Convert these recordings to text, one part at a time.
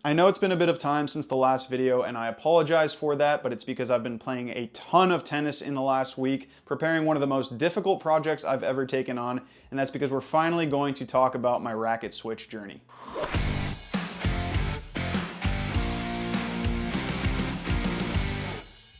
I know it's been a bit of time since the last video and I apologize for that, but it's because I've been playing a ton of tennis in the last week, preparing one of the most difficult projects I've ever taken on, and that's because we're finally going to talk about my racket switch journey.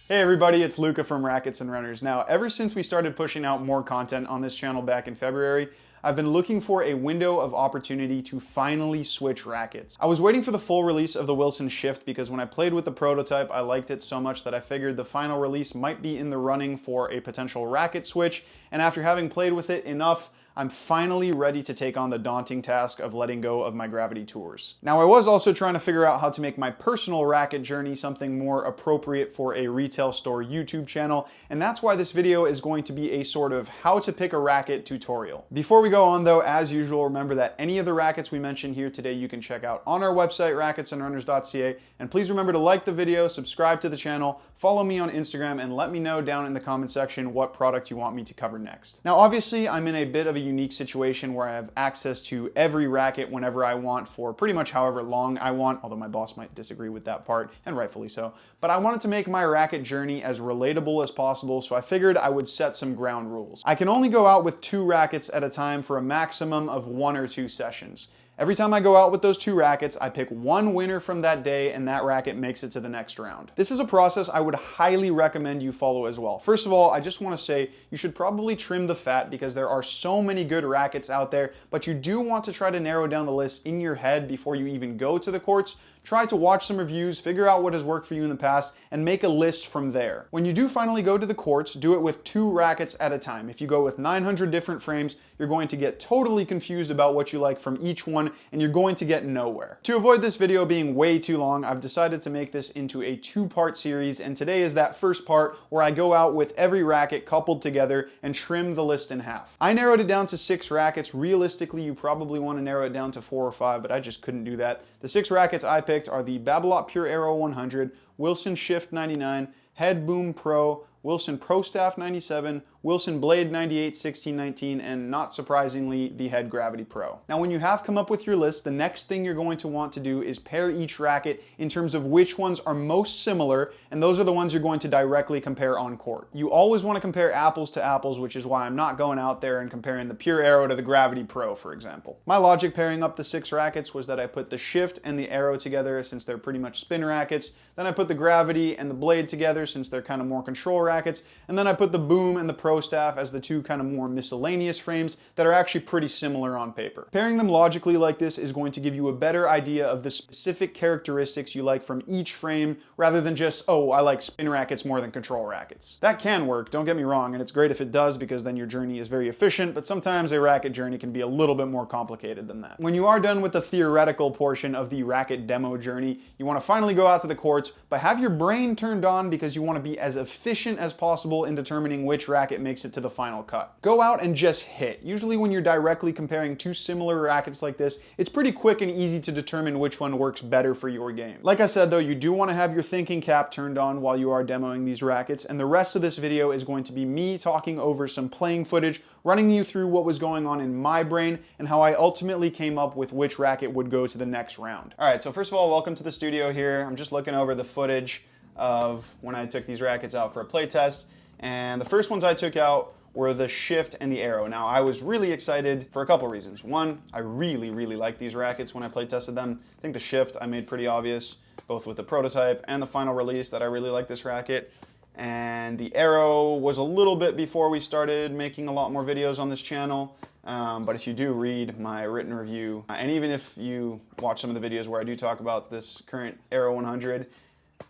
Hey everybody, it's Luca from Rackets Runners. Now, ever since we started pushing out more content on this channel back in February, I've been looking for a window of opportunity to finally switch rackets. I was waiting for the full release of the Wilson Shift because when I played with the prototype, I liked it so much that I figured the final release might be in the running for a potential racket switch, and after having played with it enough, I'm finally ready to take on the daunting task of letting go of my gravity tours. Now, I was also trying to figure out how to make my personal racket journey something more appropriate for a retail store YouTube channel, and that's why this video is going to be a sort of how to pick a racket tutorial. Before we go on though, as usual, remember that any of the rackets we mentioned here today you can check out on our website, racketsandrunners.ca, and please remember to like the video, subscribe to the channel, follow me on Instagram, and let me know down in the comment section what product you want me to cover next. Now, obviously, I'm in a bit of a unique situation where I have access to every racket whenever I want for pretty much however long I want, although my boss might disagree with that part, and rightfully so. But I wanted to make my racket journey as relatable as possible, so I figured I would set some ground rules. I can only go out with 2 rackets at a time for a maximum of 1 or 2 sessions. Every time I go out with those 2 rackets, I pick one winner from that day and that racket makes it to the next round. This is a process I would highly recommend you follow as well. First of all, I just want to say you should probably trim the fat because there are so many good rackets out there, but you do want to try to narrow down the list in your head before you even go to the courts. Try to watch some reviews, figure out what has worked for you in the past, and make a list from there. When you do finally go to the courts, do it with 2 rackets at a time. If you go with 900 different frames, you're going to get totally confused about what you like from each one, and you're going to get nowhere. To avoid this video being way too long, I've decided to make this into a 2-part series, and today is that first part where I go out with every racket coupled together and trim the list in half. I narrowed it down to 6 rackets. Realistically, you probably want to narrow it down to 4 or 5, but I just couldn't do that. The 6 rackets I picked are the Babolat Pure AERO 100, Wilson Shift 99, Head Boom Pro, Wilson Pro Staff 97, Wilson Blade 98 1619, and not surprisingly, the Head Gravity Pro. Now, when you have come up with your list, the next thing you're going to want to do is pair each racket in terms of which ones are most similar, and those are the ones you're going to directly compare on court. You always want to compare apples to apples, which is why I'm not going out there and comparing the Pure AERO to the Gravity Pro, for example. My logic pairing up the 6 rackets was that I put the Shift and the AERO together since they're pretty much spin rackets, then I put the Gravity and the Blade together since they're kind of more control rackets, and then I put the Boom and the Pro Staff as the 2 kind of more miscellaneous frames that are actually pretty similar on paper. Pairing them logically like this is going to give you a better idea of the specific characteristics you like from each frame rather than just, oh, I like spin rackets more than control rackets. That can work, don't get me wrong, and it's great if it does because then your journey is very efficient, but sometimes a racket journey can be a little bit more complicated than that. When you are done with the theoretical portion of the racket demo journey, you want to finally go out to the courts, but have your brain turned on because you want to be as efficient as possible in determining which racket makes it to the final cut. Go out and just hit. Usually when you're directly comparing 2 similar rackets like this, it's pretty quick and easy to determine which one works better for your game. Like I said though, you do want to have your thinking cap turned on while you are demoing these rackets, and the rest of this video is going to be me talking over some playing footage, running you through what was going on in my brain and how I ultimately came up with which racket would go to the next round. All right, so first of all, welcome to the studio here. I'm just looking over the footage of when I took these rackets out for a play test, and the first ones I took out were the Shift and the AERO. Now, I was really excited for a couple reasons. One, I really liked these rackets when I play tested them. I think the Shift I made pretty obvious, both with the prototype and the final release, that I really like this racket. And the AERO was a little bit before we started making a lot more videos on this channel. But if you do read my written review, and even if you watch some of the videos where I do talk about this current AERO 100,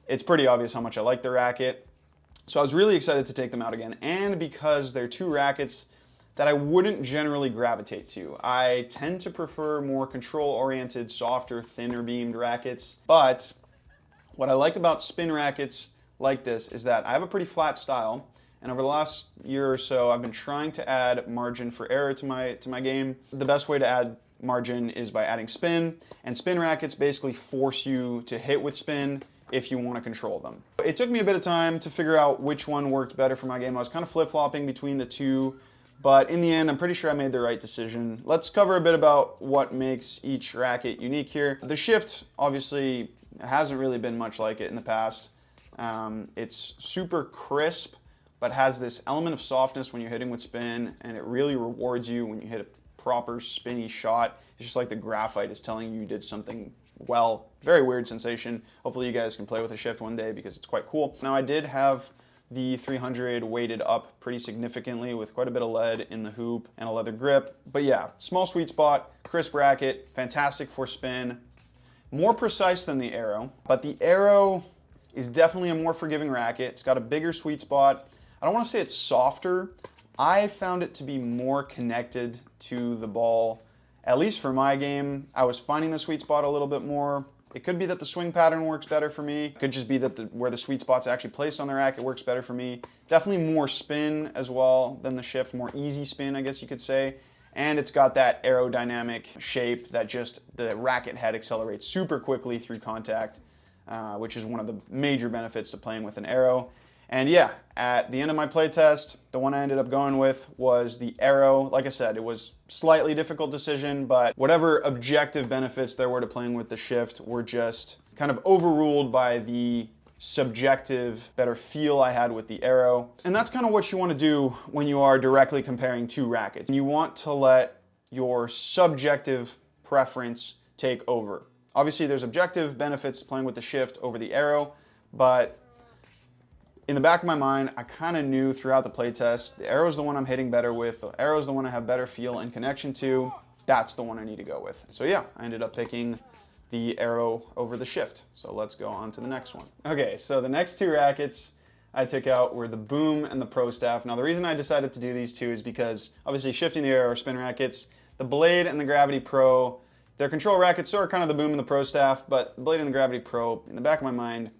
it's pretty obvious how much I like the racket. So I was really excited to take them out again, and because they're 2 rackets that I wouldn't generally gravitate to. I tend to prefer more control-oriented, softer, thinner beamed rackets, but what I like about spin rackets like this is that I have a pretty flat style, and over the last year or so I've been trying to add margin for error to my game. The best way to add margin is by adding spin, and spin rackets basically force you to hit with spin if you want to control them. It took me a bit of time to figure out which one worked better for my game. I was kind of flip-flopping between the 2, But in the end, I'm pretty sure I made the right decision. Let's cover a bit about what makes each racket unique here. The shift, obviously, hasn't really been much like it in the past. It's super crisp, but has this element of softness when you're hitting with spin, and it really rewards you when you hit a proper spinny shot. It's just like the graphite is telling you did something well. Very weird sensation. Hopefully you guys can play with a shift one day because it's quite cool. Now I did have the 300 weighted up pretty significantly with quite a bit of lead in the hoop and a leather grip. But yeah, small sweet spot, crisp racket, fantastic for spin. More precise than the AERO, but the AERO is definitely a more forgiving racket. It's got a bigger sweet spot. I don't want to say it's softer. I found it to be more connected to the ball. At least for my game, I was finding the sweet spot a little bit more. It could be that the swing pattern works better for me. It could just be that where the sweet spot's actually placed on the racket works better for me. Definitely more spin as well than the shift, more easy spin, I guess you could say. And it's got that aerodynamic shape that just the racket head accelerates super quickly through contact, which is one of the major benefits to playing with an AERO. And yeah, at the end of my play test, the one I ended up going with was the AERO. Like I said, it was slightly difficult decision, but whatever objective benefits there were to playing with the shift were just kind of overruled by the subjective better feel I had with the AERO. And that's kind of what you want to do when you are directly comparing two rackets. You want to let your subjective preference take over. Obviously, there's objective benefits to playing with the shift over the AERO, but in the back of my mind, I kind of knew throughout the play test, the AERO is the one I'm hitting better with, the AERO is the one I have better feel and connection to, that's the one I need to go with. So yeah, I ended up picking the AERO over the shift. So let's go on to the next one. Okay, so the next two rackets I took out were the Boom and the Pro Staff. Now the reason I decided to do these two is because obviously shifting the AERO are spin rackets. The Blade and the Gravity Pro, they're control rackets, so are kind of the Boom and the Pro Staff, but the Blade and the Gravity Pro, in the back of my mind,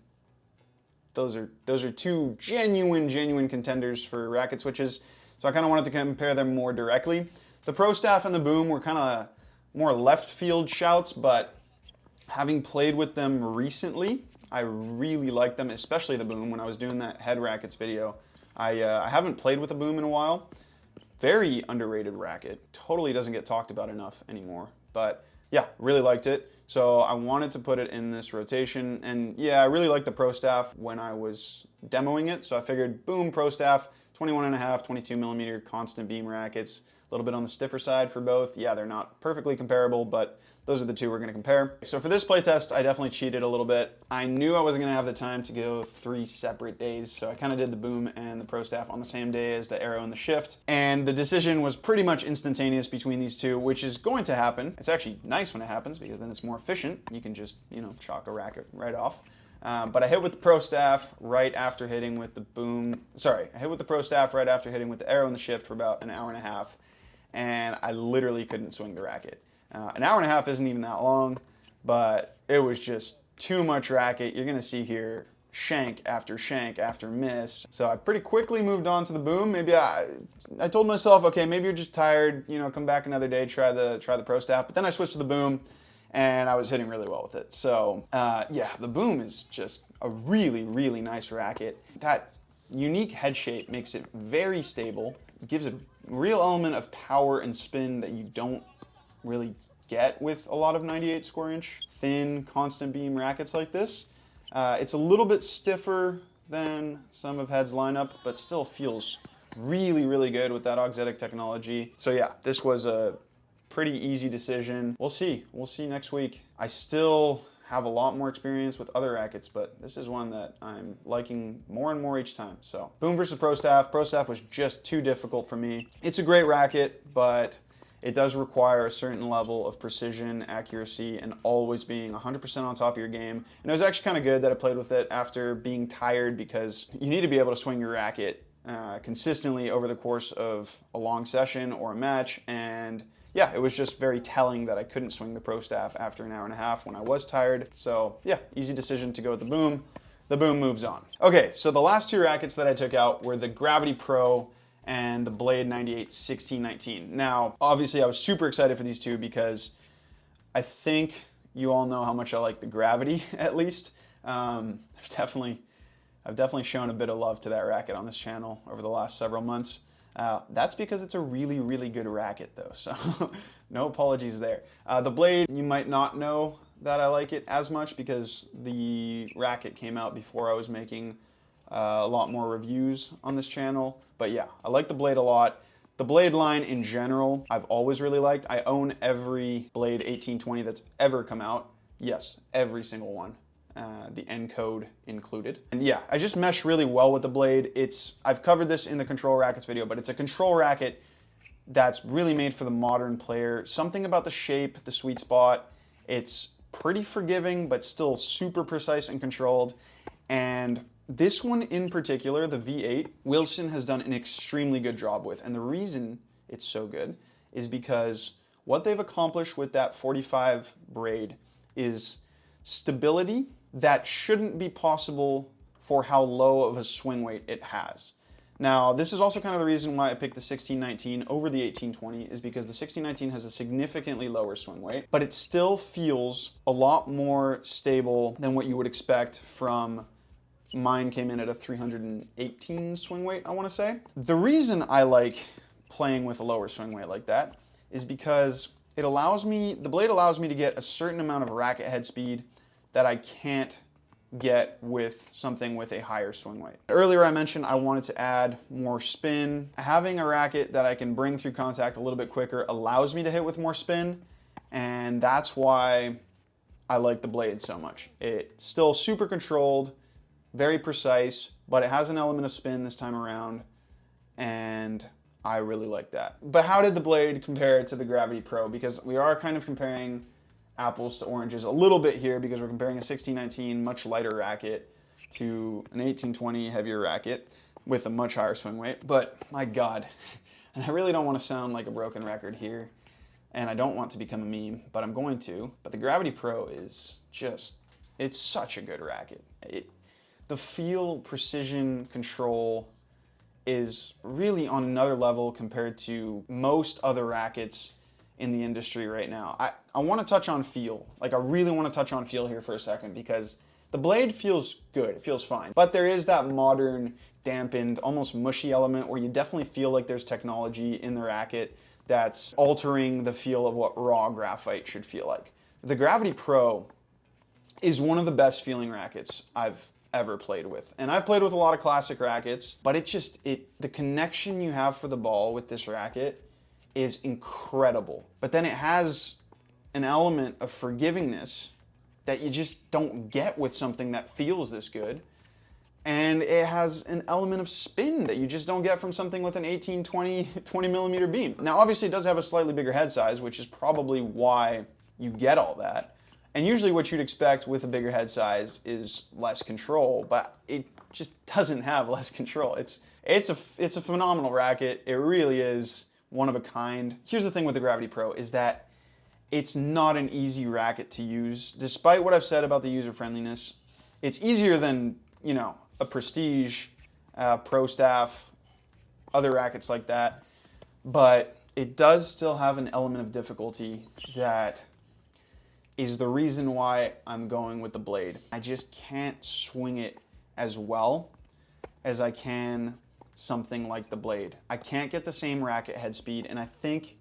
those are two genuine contenders for racket switches. So I kind of wanted to compare them more directly. The Pro Staff and the Boom were kind of more left field shouts, but having played with them recently, I really like them, especially the Boom. When I was doing that head rackets video, I haven't played with a Boom in a while. Very underrated racket. Totally doesn't get talked about enough anymore. But yeah, really liked it. So I wanted to put it in this rotation. And yeah, I really liked the Pro Staff when I was demoing it. So I figured Boom, Pro Staff, 21.5, 22 millimeter constant beam rackets. A little bit on the stiffer side for both. Yeah, they're not perfectly comparable, but those are the two we're gonna compare. So for this playtest, I definitely cheated a little bit. I knew I wasn't gonna have the time to go 3 separate days, so I kind of did the Boom and the Pro Staff on the same day as the AERO and the shift. And the decision was pretty much instantaneous between these two, which is going to happen. It's actually nice when it happens because then it's more efficient. You can just, chalk a racket right off. But I hit with the Pro Staff right after hitting with the Boom. Sorry, I hit with the Pro Staff right after hitting with the AERO and the shift for about an hour and a half. And I literally couldn't swing the racket. An hour and a half isn't even that long, but it was just too much racket. You're gonna see here shank after miss. So I pretty quickly moved on to the Boom. Maybe I told myself, okay, maybe you're just tired, come back another day, try the Pro Staff. But then I switched to the Boom and I was hitting really well with it. So yeah, the Boom is just a really nice racket. That unique head shape makes it very stable. It gives a real element of power and spin that you don't really get with a lot of 98 square inch thin constant beam rackets like this. It's a little bit stiffer than some of Head's lineup, but still feels really good with that auxetic technology. So yeah, this was a pretty easy decision. We'll see next week. I still have a lot more experience with other rackets, but this is one that I'm liking more and more each time. So Boom versus Pro Staff. Pro Staff was just too difficult for me. It's a great racket, but it does require a certain level of precision, accuracy, and always being 100% on top of your game. And it was actually kind of good that I played with it after being tired, because you need to be able to swing your racket consistently over the course of a long session or a match. And yeah, it was just very telling that I couldn't swing the Pro Staff after an hour and a half when I was tired. So yeah, easy decision to go with the Boom. The Boom moves on. Okay, so the last two rackets that I took out were the Gravity Pro and the Blade 98 1619. Now, obviously I was super excited for these two because I think you all know how much I like the Gravity, at least. I've definitely shown a bit of love to that racket on this channel over the last several months. That's because it's a really, really good racket though, so no apologies there. The blade, you might not know that I like it as much because the racket came out before I was making a lot more reviews on this channel. But yeah, I like the blade a lot. The blade line in general, I've always really liked. I own every Blade 1820 that's ever come out. Yes, every single one. The N code included. And yeah, I just mesh really well with the blade. I've covered this in the control rackets video, but it's a control racket that's really made for the modern player. Something about the shape, the sweet spot, it's pretty forgiving, but still super precise and controlled. And this one in particular, the V8, Wilson has done an extremely good job with. And the reason it's so good is because what they've accomplished with that 45 braid is stability that shouldn't be possible for how low of a swing weight it has. Now, this is also kind of the reason why I picked the 1619 over the 1820 is because the 1619 has a significantly lower swing weight, but it still feels a lot more stable than what you would expect from mine came in at a 318 swing weight, I want to say. The reason I like playing with a lower swing weight like that is because the blade allows me to get a certain amount of racket head speed that I can't get with something with a higher swing weight. Earlier I mentioned I wanted to add more spin. Having a racket that I can bring through contact a little bit quicker allows me to hit with more spin, and that's why I like the blade so much. It's still super controlled, very precise, but it has an element of spin this time around, and I really like that. But how did the blade compare to the Gravity Pro? Because we are kind of comparing apples to oranges a little bit here because we're comparing a 1619 much lighter racket to an 1820 heavier racket with a much higher swing weight. But my God, and I really don't want to sound like a broken record here, and I don't want to become a meme, but I'm going to. But the Gravity Pro is just, it's such a good racket. The feel, precision, control is really on another level compared to most other rackets in the industry right now. I want to touch on feel. Like, I really want to touch on feel here for a second because the blade feels good. It feels fine. But there is that modern, dampened, almost mushy element where you definitely feel like there's technology in the racket that's altering the feel of what raw graphite should feel like. The Gravity Pro is one of the best feeling rackets I've ever played with. And I've played with a lot of classic rackets, but the connection you have for the ball with this racket is incredible. But then it has an element of forgivingness that you just don't get with something that feels this good. And it has an element of spin that you just don't get from something with an 1820 20 millimeter beam. Now, obviously it does have a slightly bigger head size, which is probably why you get all that. And usually what you'd expect with a bigger head size is less control, but it just doesn't have less control. It's a phenomenal racket. It really is one of a kind. Here's the thing with the Gravity Pro is that it's not an easy racket to use. Despite what I've said about the user friendliness, it's easier than, you know, a Prestige, Pro Staff, other rackets like that. But it does still have an element of difficulty that is the reason why I'm going with the blade. I just can't swing it as well as I can something like the blade. I can't get the same racket head speed, and I think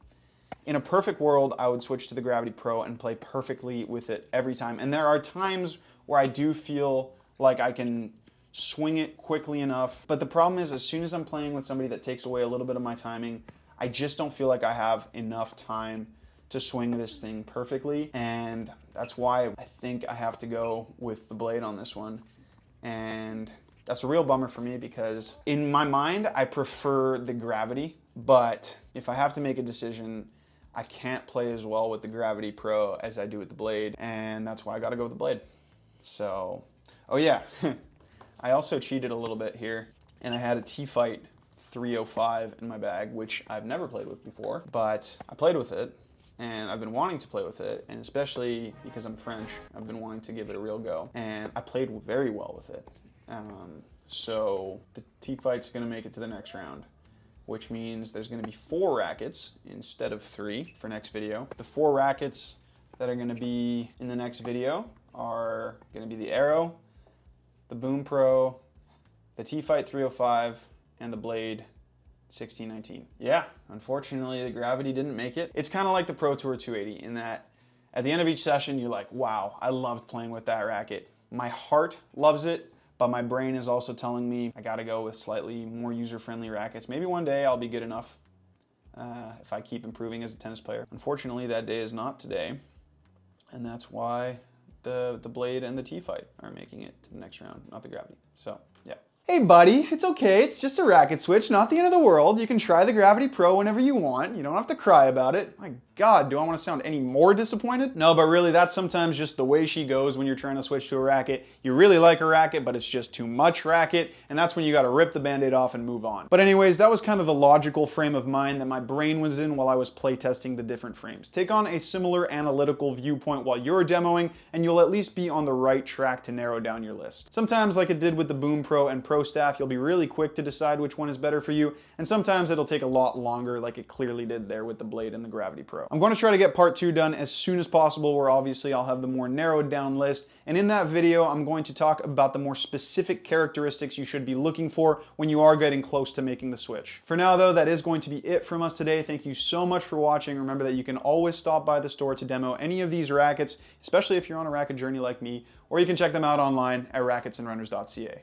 in a perfect world, I would switch to the Gravity Pro and play perfectly with it every time. And there are times where I do feel like I can swing it quickly enough, but the problem is as soon as I'm playing with somebody that takes away a little bit of my timing, I just don't feel like I have enough time to swing this thing perfectly, and that's why I think I have to go with the blade on this one. And that's a real bummer for me because in my mind, I prefer the Gravity, but if I have to make a decision, I can't play as well with the Gravity Pro as I do with the blade, and that's why I gotta go with the blade. So, oh yeah, I also cheated a little bit here, and I had a T-Fight 305 in my bag, which I've never played with before, but I played with it, and I've been wanting to play with it, and especially because I'm French, I've been wanting to give it a real go, and I played very well with it. So the T-Fight's gonna make it to the next round, which means there's gonna be 4 rackets instead of 3 for next video. The 4 rackets that are gonna be in the next video are gonna be the AERO, the Boom Pro, the T-Fight 305, and the Blade 16, 19. Yeah, unfortunately the gravity didn't make it. It's kind of like the Pro Tour 280 in that at the end of each session, you're like, wow, I loved playing with that racket. My heart loves it, but my brain is also telling me I gotta go with slightly more user-friendly rackets. Maybe one day I'll be good enough if I keep improving as a tennis player. Unfortunately, that day is not today, and that's why the blade and the T-fight are making it to the next round, not the gravity. So, yeah. Hey buddy, it's okay, it's just a racket switch, not the end of the world. You can try the Gravity Pro whenever you want. You don't have to cry about it. My God, do I want to sound any more disappointed? No, but really that's sometimes just the way she goes when you're trying to switch to a racket. You really like a racket, but it's just too much racket, and that's when you gotta rip the Band-Aid off and move on. But anyways, that was kind of the logical frame of mind that my brain was in while I was playtesting the different frames. Take on a similar analytical viewpoint while you're demoing, and you'll at least be on the right track to narrow down your list. Sometimes, like it did with the Boom Pro and Pro Staff, you'll be really quick to decide which one is better for you, and sometimes it'll take a lot longer, like it clearly did there with the Blade and the Gravity Pro. I'm going to try to get part 2 done as soon as possible, where obviously I'll have the more narrowed down list, and in that video I'm going to talk about the more specific characteristics you should be looking for when you are getting close to making the switch. For now though, that is going to be it from us today. Thank you so much for watching. Remember that you can always stop by the store to demo any of these rackets, especially if you're on a racket journey like me, or you can check them out online at racketsandrunners.ca.